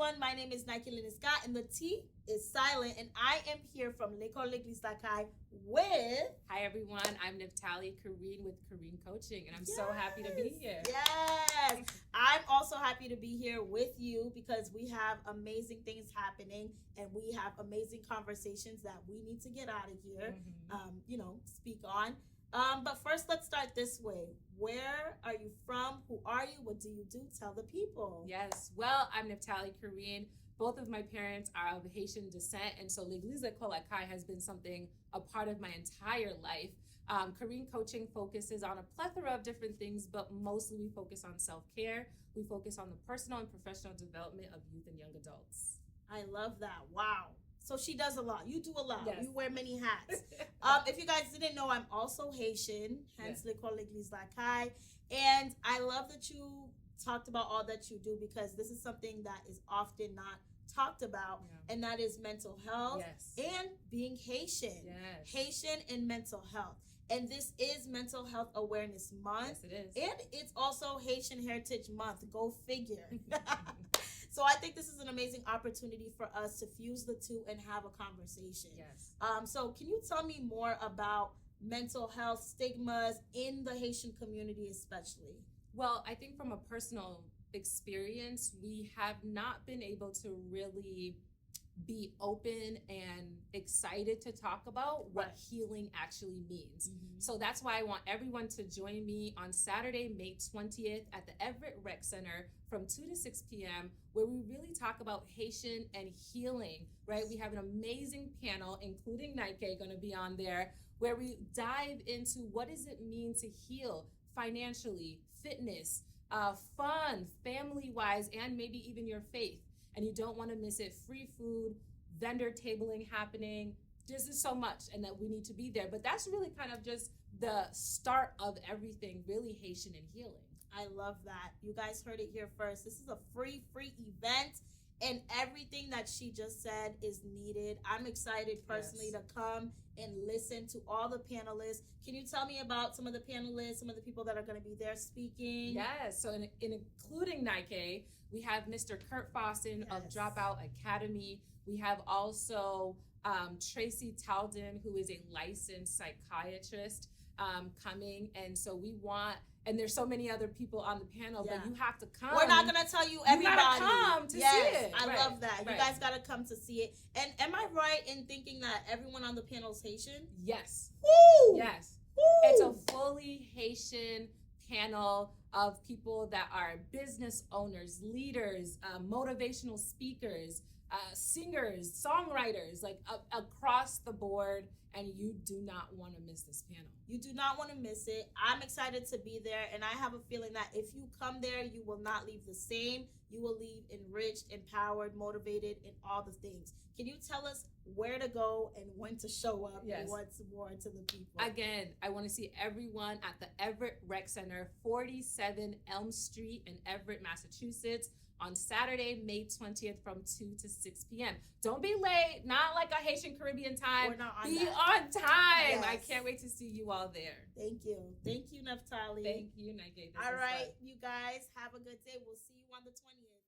everyone. My name is Nike Scott, and the T is silent, and I am here from L'école l'Église d'Akai with... Hi, everyone. I'm Naftali Kareen with Kareen Coaching, and I'm so happy to be here. Yes. I'm also happy to be here with you because we have amazing things happening, and we have amazing conversations that we need to get out of here, speak on. But first, let's start this way. Where are you from? Who are you? What do you do? Tell the people. Yes. Well, I'm Naftali Kareen. Both of my parents are of Haitian descent, and so L'Église d'École Akai has been a part of my entire life. Kareen Coaching focuses on a plethora of different things, but mostly we focus on self-care. We focus on the personal and professional development of youth and young adults. I love that. Wow. So she does a lot. You do a lot. Yes. You wear many hats. If you guys didn't know, I'm also Haitian, hence L'école l'Église d'Akai. And I love that you talked about all that you do because this is something that is often not talked about, and that is mental health and being Haitian. Yes. Haitian and mental health. And this is Mental Health Awareness Month. Yes, it is. And it's also Haitian Heritage Month. Go figure. So I think this is an amazing opportunity for us to fuse the two and have a conversation. Yes. So can you tell me more about mental health stigmas in the Haitian community especially? Well, I think from a personal experience, we have not been able to really be open and excited to talk about what healing actually means. So that's why I want everyone to join me on Saturday, May 20th at the Everett Rec Center from 2 to 6 p.m. where we really talk about Haitian and healing, right? We have an amazing panel, including Nike going to be on there, where we dive into what does it mean to heal financially, fitness, fun, family-wise, and maybe even your faith. And you don't want to miss it. Free food, vendor tabling happening. This is so much, and that we need to be there. But that's really kind of just the start of everything, really Haitian and healing. I love that. You guys heard it here first. This is a free event, and everything that she just said is needed. I'm excited personally to come and listen to all the panelists. Can you tell me about some of the panelists, some of the people that are going to be there speaking? Yes, so in including Nike, we have Mr. Kurt Fossen of Dropout Academy. We have also Tracy Talden, who is a licensed psychiatrist, coming. And so we want, and there's so many other people on the panel, but you have to come. We're not going to tell you everybody. You gotta come to see it. I love that. You guys got to come to see it. And am I right in thinking that everyone on the panel is Haitian? Yes. Woo! Yes. Woo! It's a fully Haitian panel of people that are business owners, leaders, motivational speakers, singers, songwriters, like across the board, and you do not want to miss this panel. You do not want to miss it. I'm excited to be there, and I have a feeling that if you come there, you will not leave the same. You will leave enriched, empowered, motivated, and all the things. Can you tell us where to go and when to show up and what's more to the people? Again, I want to see everyone at the Everett Rec Center, 47 Elm Street in Everett, Massachusetts, on Saturday, May 20th from 2 to 6 p.m. Don't be late, not like a Haitian Caribbean time. We're not on Be that. on time. Yes. I can't wait to see you all there. Thank you. Thank you, Naftali. Thank you, Nike. All right, you guys, have a good day. We'll see you on the 20th.